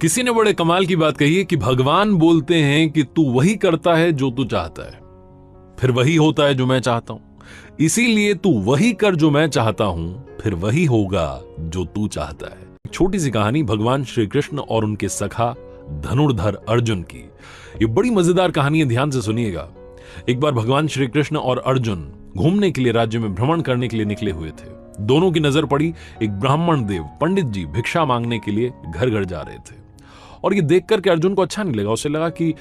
किसी ने बड़े कमाल की बात कही है कि भगवान बोलते हैं कि तू वही करता है जो तू चाहता है, फिर वही होता है जो मैं चाहता हूं। इसीलिए तू वही कर जो मैं चाहता हूं, फिर वही होगा जो तू चाहता है। एक छोटी सी कहानी भगवान श्री कृष्ण और उनके सखा धनुर्धर अर्जुन की। ये बड़ी मजेदार कहानी है, ध्यान से सुनिएगा। एक बार भगवान श्री कृष्ण और अर्जुन घूमने के लिए राज्य में भ्रमण करने के लिए निकले हुए थे। दोनों की नजर पड़ी एक ब्राह्मण देव पंडित जी भिक्षा मांगने के लिए घर घर जा रहे थे। और ये देख करके अर्जुन को अच्छा नहीं लगा। उसे लगा कि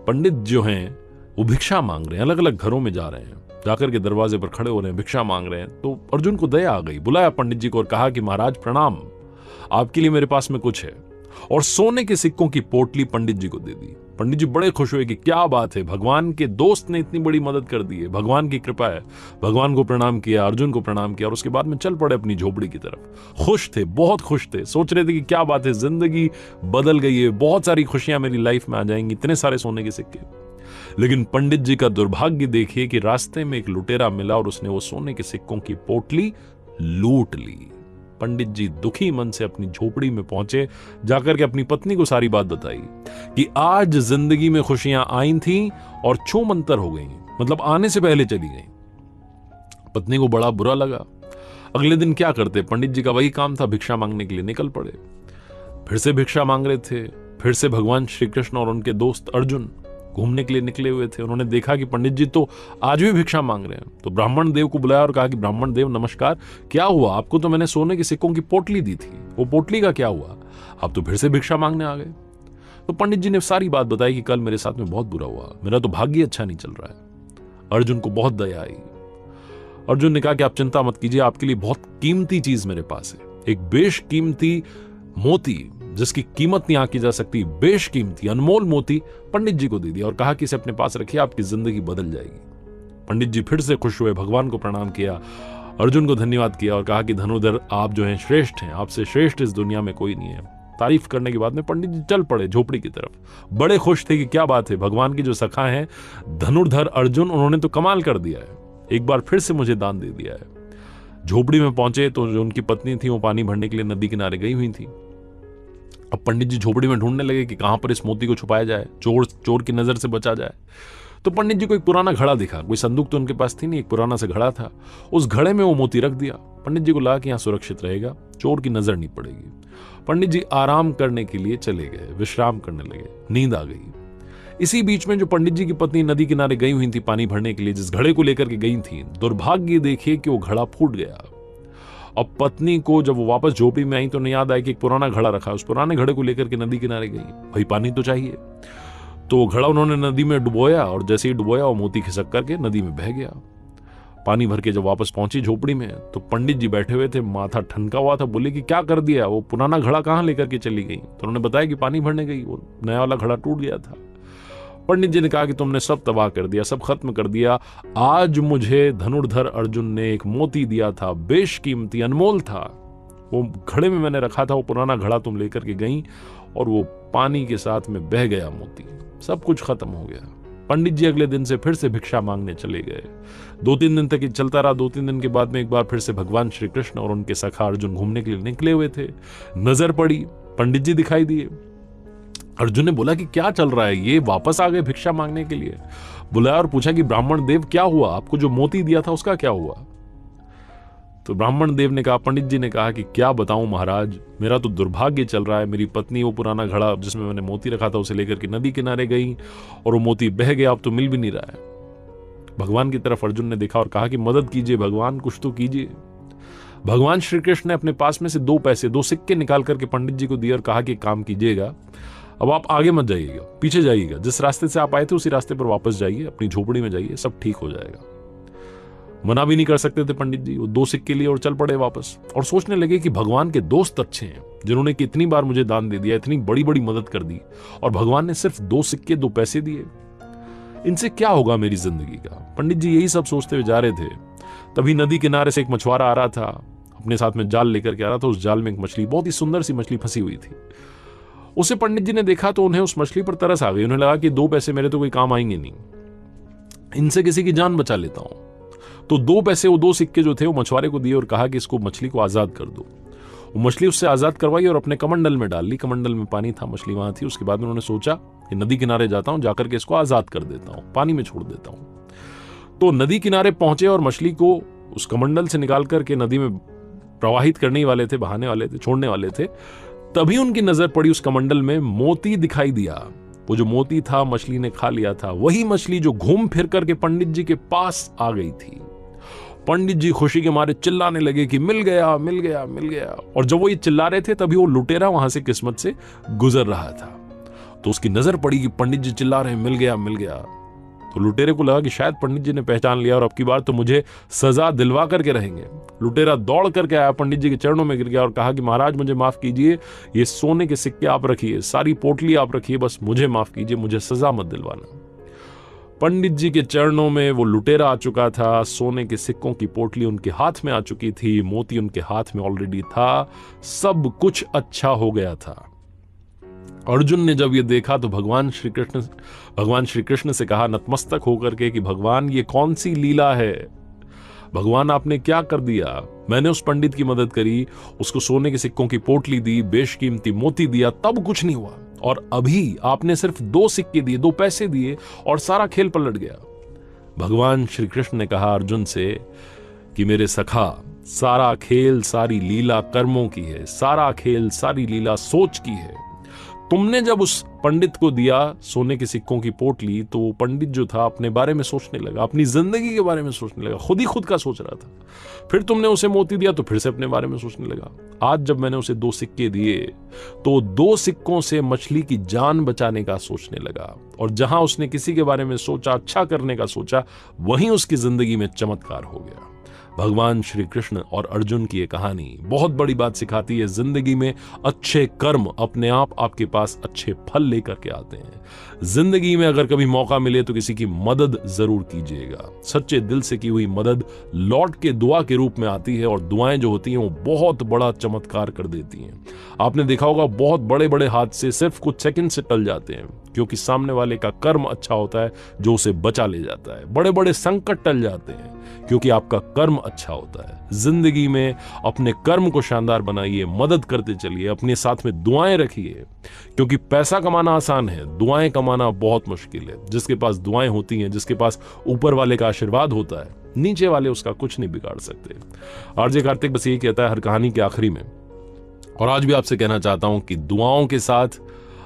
पंडित जो हैं वो भिक्षा मांग रहे हैं, अलग अलग घरों में जा रहे हैं, जाकर के दरवाजे पर खड़े हो रहे हैं, भिक्षा मांग रहे हैं। तो अर्जुन को दया आ गई, बुलाया पंडित जी को और कहा कि महाराज प्रणाम, आपके लिए मेरे पास में कुछ है। और सोने के सिक्कों की पोटली पंडित जी को दे दी। पंडित जी बड़े खुश हुए कि क्या बात है, भगवान के दोस्त ने इतनी बड़ी मदद कर दी है, भगवान की कृपा है। भगवान को प्रणाम किया, अर्जुन को प्रणाम किया और उसके बाद में चल पड़े अपनी झोपड़ी की तरफ। खुश थे, बहुत खुश थे, सोच रहे थे कि क्या बात है, जिंदगी बदल गई है, बहुत सारी खुशियां मेरी लाइफ में आ जाएंगी, इतने सारे सोने के सिक्के। लेकिन पंडित जी का दुर्भाग्य देखिए कि रास्ते में एक लुटेरा मिला और उसने वो सोने के सिक्कों की पोटली लूट ली। पंडित जी दुखी मन से अपनी झोपड़ी में पहुंचे, जाकर के अपनी पत्नी को सारी बात बताई कि आज जिंदगी में खुशियां आई थीं और छूमंतर हो गई, मतलब आने से पहले चली गई। पत्नी को बड़ा बुरा लगा। अगले दिन क्या करते, पंडित जी का वही काम था, भिक्षा मांगने के लिए निकल पड़े। फिर से भिक्षा मांग रहे थे। फिर से भगवान श्री कृष्ण और उनके दोस्त अर्जुन घूमने के लिए निकले हुए थे। उन्होंने देखा कि पंडित जी तो आज भी भिक्षा मांग रहे हैं। तो ब्राह्मण देव को बुलाया और कहा कि ब्राह्मण देव नमस्कार, क्या हुआ, आपको तो मैंने सोने के सिक्कों की पोटली दी थी, वो पोटली का क्या हुआ, आप तो फिर से भिक्षा मांगने आ गए। तो पंडित जी ने सारी बात बताई कि कल मेरे साथ में बहुत बुरा हुआ, मेरा तो भाग्य अच्छा नहीं चल रहा है। अर्जुन को बहुत दया आई। अर्जुन ने कहा कि आप चिंता मत कीजिए, आपके लिए बहुत कीमती चीज मेरे पास है, एक बेशकीमती मोती जिसकी कीमत नहीं आंकी जा सकती, बेशकीमती अनमोल मोती पंडित जी को दे दिया और कहा कि इसे अपने पास रखिए, आपकी जिंदगी बदल जाएगी। पंडित जी फिर से खुश हुए, भगवान को प्रणाम किया, अर्जुन को धन्यवाद किया और कहा कि धनुर्धर आप जो हैं श्रेष्ठ हैं, आपसे श्रेष्ठ इस दुनिया में कोई नहीं है। तारीफ करने के बाद में पंडित जी चल पड़े झोपड़ी की तरफ। बड़े खुश थे कि क्या बात है, भगवान की जो सखा हैं धनुर्धर अर्जुन, उन्होंने तो कमाल कर दिया है, एक बार फिर से मुझे दान दे दिया है। झोपड़ी में पहुंचे तो जो उनकी पत्नी थी वो पानी भरने के लिए नदी किनारे गई हुई थी। अब पंडित जी झोपड़ी में ढूंढने लगे कि कहां पर इस मोती को छुपाया जाए, चोर की नजर से बचा जाए। तो पंडित जी को एक पुराना घड़ा दिखा, कोई संदूक तो उनके पास थी नहीं, एक पुराना सा घड़ा था, उस घड़े में वो मोती रख दिया। पंडित जी को लगा कि यहां सुरक्षित रहेगा, चोर की नजर नहीं पड़ेगी। पंडित जी आराम करने के लिए चले गए, विश्राम करने लगे, नींद आ गई। इसी बीच में जो पंडित जी की पत्नी नदी किनारे गई हुई थी पानी भरने के लिए, जिस घड़े को लेकर के गई थी, दुर्भाग्य देखिए कि वो घड़ा फूट गया। अब पत्नी को जब वो वापस झोपड़ी में आई तो उन्हें याद आया कि एक पुराना घड़ा रखा, उस पुराने घड़े को लेकर के नदी किनारे गई, भाई पानी तो चाहिए। तो घड़ा उन्होंने नदी में डुबोया और जैसे ही डुबोया वो मोती खिसक करके नदी में बह गया। पानी भर के जब वापस पहुंची झोपड़ी में तो पंडित जी बैठे हुए थे, माथा ठनका हुआ था। बोले कि क्या कर दिया, वो पुराना घड़ा कहां लेकर के चली गई? तो उन्होंने बताया कि पानी भरने गई, वो नया वाला घड़ा टूट गया था। पंडित जी ने कहा कि तुमने सब तबाह कर दिया, सब खत्म कर दिया। आज मुझे धनुर्धर अर्जुन ने एक मोती दिया था, बेशकीमती अनमोल था, वो घड़े में मैंने रखा था, वो पुराना घड़ा तुम लेकर के गई और वो पानी के साथ में बह गया मोती, सब कुछ खत्म हो गया। पंडित जी अगले दिन से फिर से भिक्षा मांगने चले गए। 2-3 दिन तक ये चलता रहा। 2-3 दिन के बाद में एक बार फिर से भगवान श्री कृष्ण और उनके सखा अर्जुन घूमने के लिए निकले हुए थे। नजर पड़ी, पंडित जी दिखाई दिए। अर्जुन ने बोला कि क्या चल रहा है, ये वापस आ गए भिक्षा मांगने के लिए। बुलाया और पूछा कि ब्राह्मण देव क्या हुआ, आपको जो मोती दिया था उसका क्या हुआ? तो ब्राह्मण देव ने कहा, पंडित जी ने कहा कि क्या बताऊं महाराज, मेरा तो दुर्भाग्य चल रहा है। मेरी पत्नी वो पुराना घड़ा जिसमें मैंने मोती रखा था उसे लेकर के नदी किनारे गई और वो मोती बह गया, अब तो मिल भी नहीं रहा है। भगवान की तरफ अर्जुन ने देखा और कहा कि मदद कीजिए भगवान, कुछ तो कीजिए। भगवान श्री कृष्ण ने अपने पास में से 2 सिक्के निकाल करके पंडित जी को दिए और कहा कि काम कीजिएगा, अब आप आगे मत जाइएगा, पीछे जाइएगा, जिस रास्ते से आप आए थे उसी रास्ते पर वापस जाइए, अपनी झोपड़ी में जाइए, सब ठीक हो जाएगा। मना भी नहीं कर सकते थे पंडित जी, वो 2 सिक्के लिए और चल पड़े वापस। और सोचने लगे कि भगवान के दोस्त अच्छे हैं, जिन्होंने कि इतनी बार मुझे दान दे दिया, इतनी बड़ी बड़ी मदद कर दी, और भगवान ने सिर्फ 2 सिक्के 2 पैसे दिए, इनसे क्या होगा मेरी जिंदगी का। पंडित जी यही सब सोचते हुए जा रहे थे। तभी नदी किनारे से एक मछुआरा आ रहा था, अपने साथ में जाल लेकर के आ रहा था। उस जाल में एक मछली, बहुत ही सुंदर सी मछली फंसी हुई थी। उसे पंडित जी ने देखा तो उन्हें उस मछली पर तरस आ गई। उन्हें लगा कि 2 पैसे मेरे तो कोई काम आएंगे नहीं, इनसे किसी की जान बचा लेता हूं। तो 2 पैसे, वो 2 सिक्के जो थे वो मछुआरे को दिए और कहा कि इसको, मछली को आजाद कर दो। वो मछली उससे आजाद करवाई और अपने कमंडल में डाल ली। कमंडल में पानी था, मछली वहां थी। उसके बाद उन्होंने सोचा कि नदी किनारे जाता हूं, जाकर के इसको आजाद कर देता हूं, पानी में छोड़ देता हूं। तो नदी किनारे पहुंचे और मछली को उस कमंडल से निकाल करके नदी में प्रवाहित करने वाले थे, बहाने वाले थे, छोड़ने वाले थे। तभी उनकी नजर पड़ी उस कमंडल में मोती दिखाई दिया। वो जो मोती था मछली ने खा लिया था, वही मछली जो घूम फिर करके पंडित जी के पास आ गई थी। पंडित जी खुशी के मारे चिल्लाने लगे कि मिल गया, मिल गया, मिल गया। और जब वो ये चिल्ला रहे थे तभी वो लुटेरा वहां से किस्मत से गुजर रहा था। तो उसकी नजर पड़ी कि पंडित जी चिल्ला रहे हैं मिल गया, मिल गया। तो लुटेरे को लगा कि शायद पंडित जी ने पहचान लिया और अब की बार तो मुझे सजा दिलवा करके रहेंगे। लुटेरा दौड़ करके आया, पंडित जी के चरणों में गिर गया और कहा कि महाराज मुझे माफ कीजिए, ये सोने के सिक्के आप रखिए, सारी पोटली आप रखिए, बस मुझे माफ कीजिए, मुझे सजा मत दिलवाना। पंडित जी के चरणों में वो लुटेरा आ चुका था। सोने के सिक्कों की पोटली उनके हाथ में आ चुकी थी, मोती उनके हाथ में ऑलरेडी था, सब कुछ अच्छा हो गया था। अर्जुन ने जब ये देखा तो भगवान श्री कृष्ण से कहा नतमस्तक होकर के कि भगवान ये कौन सी लीला है, भगवान आपने क्या कर दिया। मैंने उस पंडित की मदद करी, उसको सोने के सिक्कों की पोटली दी, बेशकीमती मोती दिया, तब कुछ नहीं हुआ, और अभी आपने सिर्फ 2 सिक्के दिए, 2 पैसे दिए और सारा खेल पलट गया। भगवान श्री कृष्ण ने कहा अर्जुन से कि मेरे सखा, सारा खेल सारी लीला कर्मों की है, सारा खेल सारी लीला सोच की है। तुमने जब उस पंडित को दिया सोने के सिक्कों की पोटली, तो वो पंडित जो था अपने बारे में सोचने लगा, अपनी जिंदगी के बारे में सोचने लगा, खुद ही खुद का सोच रहा था। फिर तुमने उसे मोती दिया तो फिर से अपने बारे में सोचने लगा। आज जब मैंने उसे 2 सिक्के दिए तो 2 सिक्कों से मछली की जान बचाने का सोचने लगा, और जहां उसने किसी के बारे में सोचा, अच्छा करने का सोचा, वहीं उसकी जिंदगी में चमत्कार हो गया। भगवान श्री कृष्ण और अर्जुन की ये कहानी बहुत बड़ी बात सिखाती है। जिंदगी में अच्छे कर्म अपने आप आपके पास अच्छे फल लेकर के आते हैं। जिंदगी में अगर कभी मौका मिले तो किसी की मदद जरूर कीजिएगा। सच्चे दिल से की हुई मदद लौट के दुआ के रूप में आती है, और दुआएं जो होती हैं वो बहुत बड़ा चमत्कार कर देती हैं। आपने देखा होगा बहुत बड़े बड़े हादसे सिर्फ कुछ सेकंड से टल जाते हैं, क्योंकि सामने वाले का कर्म अच्छा होता है जो उसे बचा ले जाता है। बड़े बड़े संकट टल जाते हैं क्योंकि आपका कर्म अच्छा होता है। जिंदगी में अपने कर्म को शानदार बनाइए, मदद करते चलिए, अपने साथ में दुआएं रखिए, क्योंकि पैसा कमाना आसान है, दुआएं कमाना बहुत मुश्किल है। जिसके पास दुआएं होती हैं, जिसके पास ऊपर वाले का आशीर्वाद होता है, नीचे वाले उसका कुछ नहीं बिगाड़ सकते। आरजे कार्तिक बस यही कहता है हर कहानी के आखिरी में, और आज भी आपसे कहना चाहता हूं कि दुआओं के साथ,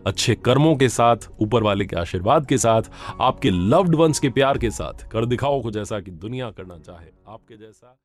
अच्छे कर्मों के साथ, ऊपर वाले के आशीर्वाद के साथ, आपके लव्ड वंस के प्यार के साथ कर दिखाओ कुछ ऐसा कि दुनिया करना चाहे आपके जैसा।